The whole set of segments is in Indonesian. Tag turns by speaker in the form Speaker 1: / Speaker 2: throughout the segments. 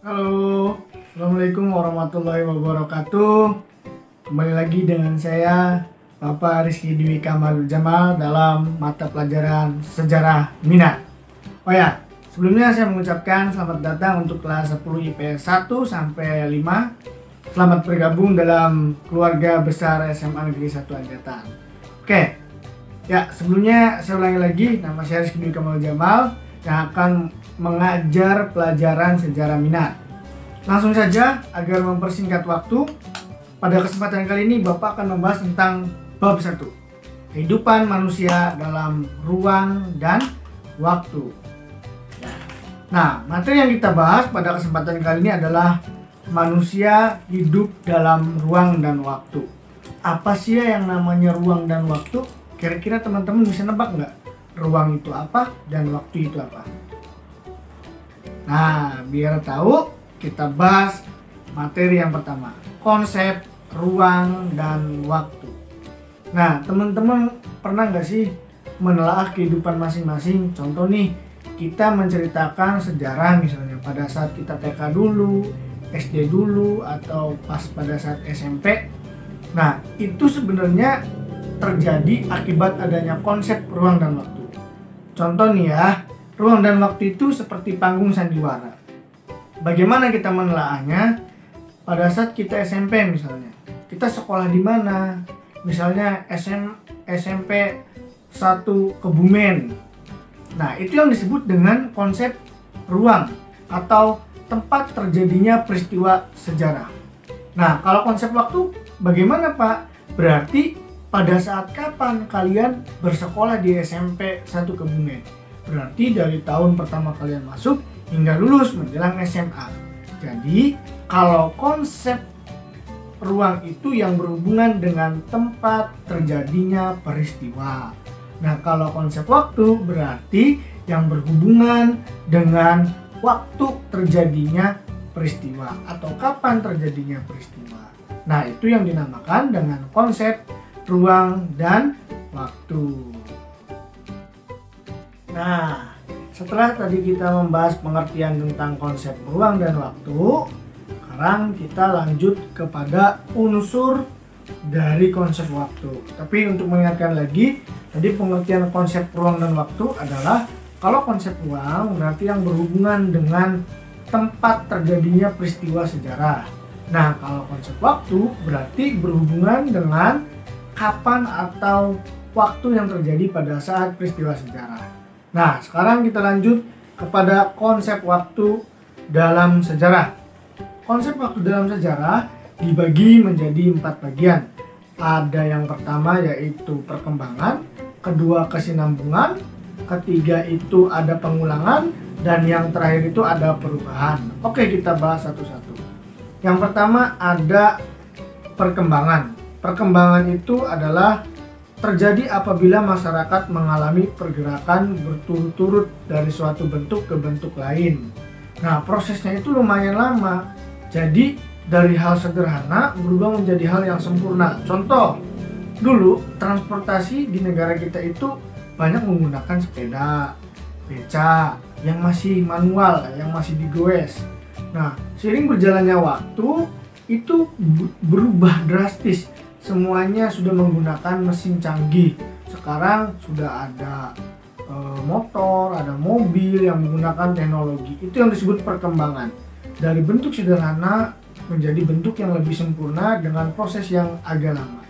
Speaker 1: Halo, Assalamualaikum warahmatullahi wabarakatuh. Kembali lagi dengan saya, Bapak Rizky Dwi Kamalul Jamal dalam mata pelajaran Sejarah Minat. Oh ya, sebelumnya saya mengucapkan selamat datang untuk kelas 10 IPS 1 sampai 5. Selamat bergabung dalam keluarga besar SMA Negeri 1 Anjatan. Oke, ya sebelumnya saya ulangi lagi, nama saya Rizky Dwi Kamalul Jamal yang akan mengajar pelajaran sejarah minat. Langsung saja agar mempersingkat waktu, pada kesempatan kali ini Bapak akan membahas tentang bab 1, kehidupan manusia dalam ruang dan waktu. Nah, materi yang kita bahas pada kesempatan kali ini adalah manusia hidup dalam ruang dan waktu. Apa sih yang namanya ruang dan waktu? Kira-kira teman-teman bisa nebak nggak? Ruang itu apa dan waktu itu apa? Nah, biar tahu, kita bahas materi yang pertama, konsep ruang dan waktu. Nah, teman-teman pernah nggak sih menelaah kehidupan masing-masing? Contoh nih, kita menceritakan sejarah misalnya pada saat kita TK dulu, SD dulu, atau pas pada saat SMP. Nah, itu sebenarnya terjadi akibat adanya konsep ruang dan waktu. Contoh nih ya, ruang dan waktu itu seperti panggung sandiwara. Bagaimana kita menelaahnya? Pada saat kita SMP misalnya, kita sekolah di mana? Misalnya SMP 1 Kebumen. Nah, itu yang disebut dengan konsep ruang atau tempat terjadinya peristiwa sejarah. Nah, kalau konsep waktu bagaimana, Pak? Berarti pada saat kapan kalian bersekolah di SMP 1 Kebumen? Berarti dari tahun pertama kalian masuk hingga lulus menjelang SMA. Jadi, kalau konsep ruang itu yang berhubungan dengan tempat terjadinya peristiwa. Nah, kalau konsep waktu berarti yang berhubungan dengan waktu terjadinya peristiwa atau kapan terjadinya peristiwa. Nah, itu yang dinamakan dengan konsep ruang dan waktu. Nah, setelah tadi kita membahas pengertian tentang konsep ruang dan waktu, sekarang kita lanjut kepada unsur dari konsep waktu. Tapi untuk mengingatkan lagi, tadi pengertian konsep ruang dan waktu adalah kalau konsep ruang berarti yang berhubungan dengan tempat terjadinya peristiwa sejarah. Nah, kalau konsep waktu berarti berhubungan dengan kapan atau waktu yang terjadi pada saat peristiwa sejarah. Nah, sekarang kita lanjut kepada konsep waktu dalam sejarah. Konsep waktu dalam sejarah dibagi menjadi 4 bagian. Ada yang pertama yaitu perkembangan, kedua kesinambungan, ketiga itu ada pengulangan, dan yang terakhir itu ada perubahan. Oke, kita bahas satu-satu. Yang pertama ada perkembangan. Perkembangan itu adalah terjadi apabila masyarakat mengalami pergerakan berturut-turut dari suatu bentuk ke bentuk lain. Nah, prosesnya itu lumayan lama. Jadi, dari hal sederhana berubah menjadi hal yang sempurna. Contoh, dulu transportasi di negara kita itu banyak menggunakan sepeda, beca, yang masih manual, yang masih digoes. Nah, seiring berjalannya waktu, itu berubah drastis. Semuanya sudah menggunakan mesin canggih. Sekarang sudah ada motor, ada mobil yang menggunakan teknologi. Itu yang disebut perkembangan. Dari bentuk sederhana menjadi bentuk yang lebih sempurna dengan proses yang agak lama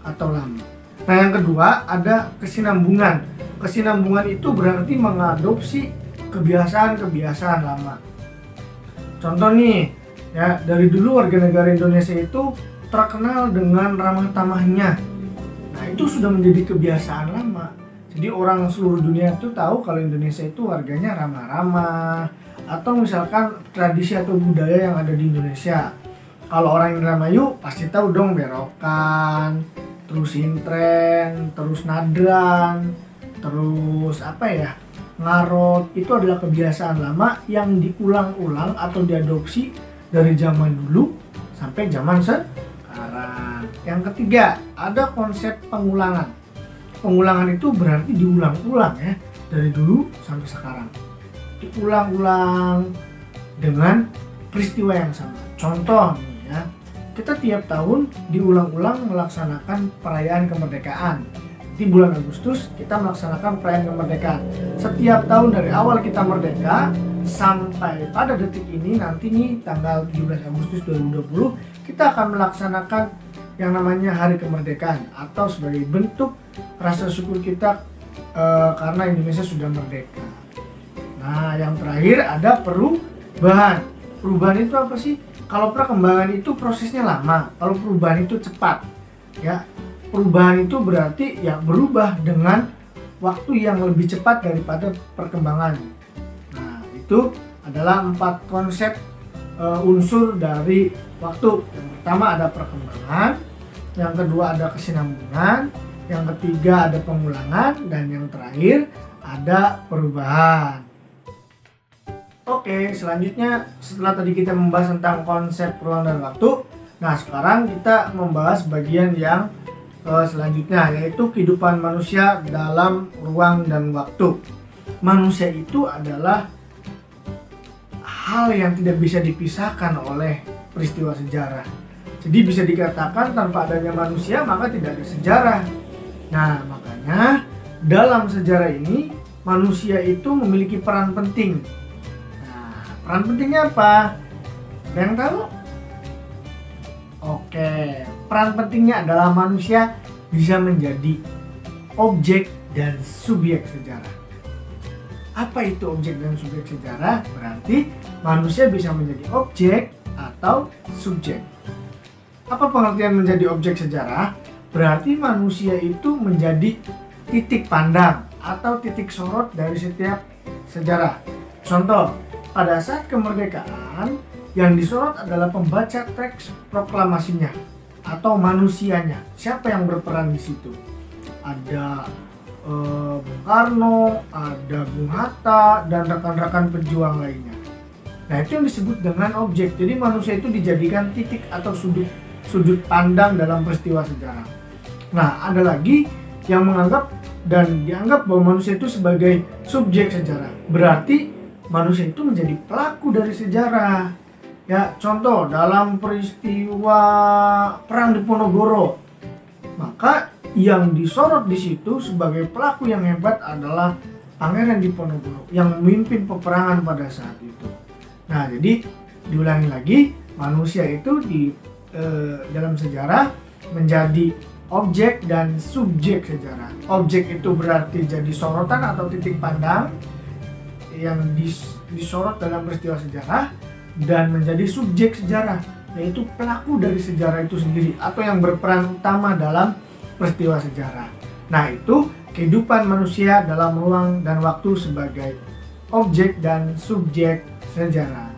Speaker 1: atau lama. Nah, yang kedua ada kesinambungan. Kesinambungan itu berarti mengadopsi kebiasaan-kebiasaan lama. Contoh nih, ya, dari dulu warga negara Indonesia itu terkenal dengan ramah tamahnya. Nah, itu sudah menjadi kebiasaan lama. Jadi orang seluruh dunia itu tahu kalau Indonesia itu warganya ramah-ramah. Atau misalkan tradisi atau budaya yang ada di Indonesia. Kalau orang Indramayu pasti tahu dong berokan, terus intren, terus nadran, terus ngarot. Itu adalah kebiasaan lama yang diulang-ulang atau diadopsi dari zaman dulu sampai zaman sekarang. Yang ketiga, ada konsep pengulangan. Pengulangan itu berarti diulang-ulang ya, dari dulu sampai sekarang. Diulang-ulang dengan peristiwa yang sama. Contoh nih ya, kita tiap tahun diulang-ulang melaksanakan perayaan kemerdekaan. Di bulan Agustus kita melaksanakan perayaan kemerdekaan. Setiap tahun dari awal kita merdeka sampai pada detik ini, nanti nih tanggal 17 Agustus 2020 kita akan melaksanakan yang namanya Hari Kemerdekaan, atau sebagai bentuk rasa syukur kita karena Indonesia sudah merdeka. Nah, yang terakhir ada perubahan. Perubahan itu apa sih? Kalau perkembangan itu prosesnya lama, kalau perubahan itu cepat. Ya, perubahan itu berarti ya berubah dengan waktu yang lebih cepat daripada perkembangan. Nah, itu adalah 4 konsep unsur dari waktu. Yang pertama ada perkembangan, yang kedua ada kesinambungan, yang ketiga ada pengulangan, dan yang terakhir ada perubahan. Oke, selanjutnya setelah tadi kita membahas tentang konsep ruang dan waktu, nah sekarang kita membahas bagian yang selanjutnya, yaitu kehidupan manusia dalam ruang dan waktu. Manusia itu adalah hal yang tidak bisa dipisahkan oleh peristiwa sejarah. Jadi bisa dikatakan tanpa adanya manusia maka tidak ada sejarah. Nah, makanya dalam sejarah ini manusia itu memiliki peran penting. Nah, peran pentingnya apa? Ada yang tahu? Oke, peran pentingnya adalah manusia bisa menjadi objek dan subjek sejarah. Apa itu objek dan subjek sejarah? Berarti manusia bisa menjadi objek atau subjek. Apa pengertian menjadi objek sejarah? Berarti manusia itu menjadi titik pandang atau titik sorot dari setiap sejarah. Contoh, pada saat kemerdekaan yang disorot adalah pembaca teks proklamasinya atau manusianya. Siapa yang berperan di situ? Ada Bung Karno, ada Bung Hatta, dan rekan-rekan pejuang lainnya. Nah, itu yang disebut dengan objek. Jadi manusia itu dijadikan titik atau sudut pandang dalam peristiwa sejarah. Nah, ada lagi yang menganggap dan dianggap bahwa manusia itu sebagai subjek sejarah. Berarti manusia itu menjadi pelaku dari sejarah. Ya, contoh dalam peristiwa Perang Diponegoro, maka yang disorot di situ sebagai pelaku yang hebat adalah Pangeran Diponegoro yang memimpin peperangan pada saat itu. Nah, jadi diulangi lagi, manusia itu dalam sejarah menjadi objek dan subjek sejarah. Objek itu berarti jadi sorotan atau titik pandang yang disorot dalam peristiwa sejarah, dan menjadi subjek sejarah, yaitu pelaku dari sejarah itu sendiri atau yang berperan utama dalam peristiwa sejarah. Nah, itu kehidupan manusia dalam ruang dan waktu sebagai objek dan subjek sejarah.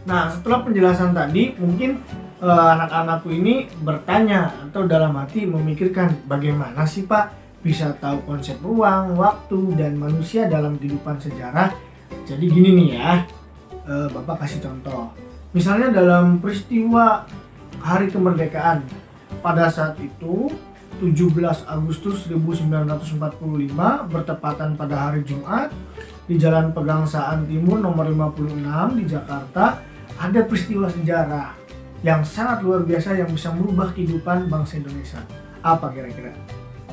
Speaker 1: Nah, setelah penjelasan tadi, mungkin anak-anakku ini bertanya atau dalam hati memikirkan, bagaimana sih Pak bisa tahu konsep ruang, waktu, dan manusia dalam kehidupan sejarah? Jadi gini nih ya, Bapak kasih contoh. Misalnya dalam peristiwa Hari Kemerdekaan, pada saat itu 17 Agustus 1945 bertepatan pada hari Jumat, di Jalan Pegangsaan Timur nomor 56 di Jakarta ada peristiwa sejarah yang sangat luar biasa yang bisa merubah kehidupan bangsa Indonesia. Apa kira-kira?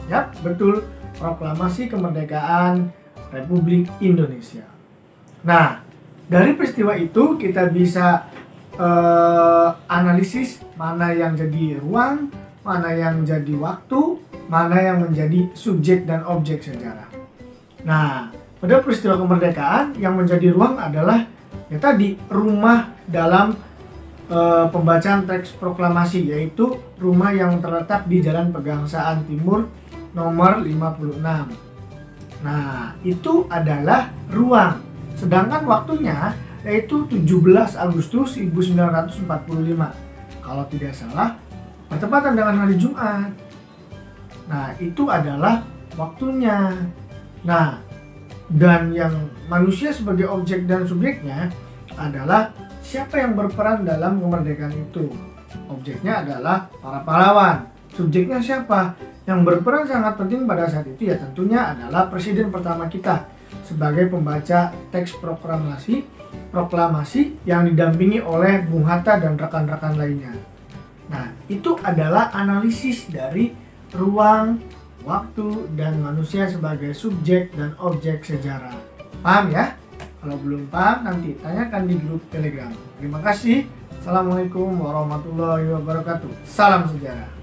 Speaker 1: Ya, betul, proklamasi kemerdekaan Republik Indonesia. Nah, dari peristiwa itu kita bisa analisis mana yang jadi ruang, mana yang jadi waktu, mana yang menjadi subjek dan objek sejarah. Nah, pada peristiwa kemerdekaan yang menjadi ruang adalah ya tadi rumah dalam pembacaan teks proklamasi, yaitu rumah yang terletak di Jalan Pegangsaan Timur nomor 56. Nah, itu adalah ruang. Sedangkan waktunya yaitu 17 Agustus 1945. Kalau tidak salah, bertepatan dengan hari Jumat. Nah, itu adalah waktunya. Nah, dan yang manusia sebagai objek dan subjeknya adalah siapa yang berperan dalam kemerdekaan itu. Objeknya adalah para pahlawan. Subjeknya siapa? Yang berperan sangat penting pada saat itu ya tentunya adalah presiden pertama kita, sebagai pembaca teks proklamasi yang didampingi oleh Bung Hatta dan rekan-rekan lainnya. Nah, itu adalah analisis dari ruang, waktu, dan manusia sebagai subjek dan objek sejarah. Paham ya? Kalau belum paham, nanti tanyakan di grup Telegram. Terima kasih. Assalamualaikum warahmatullahi wabarakatuh. Salam sejarah.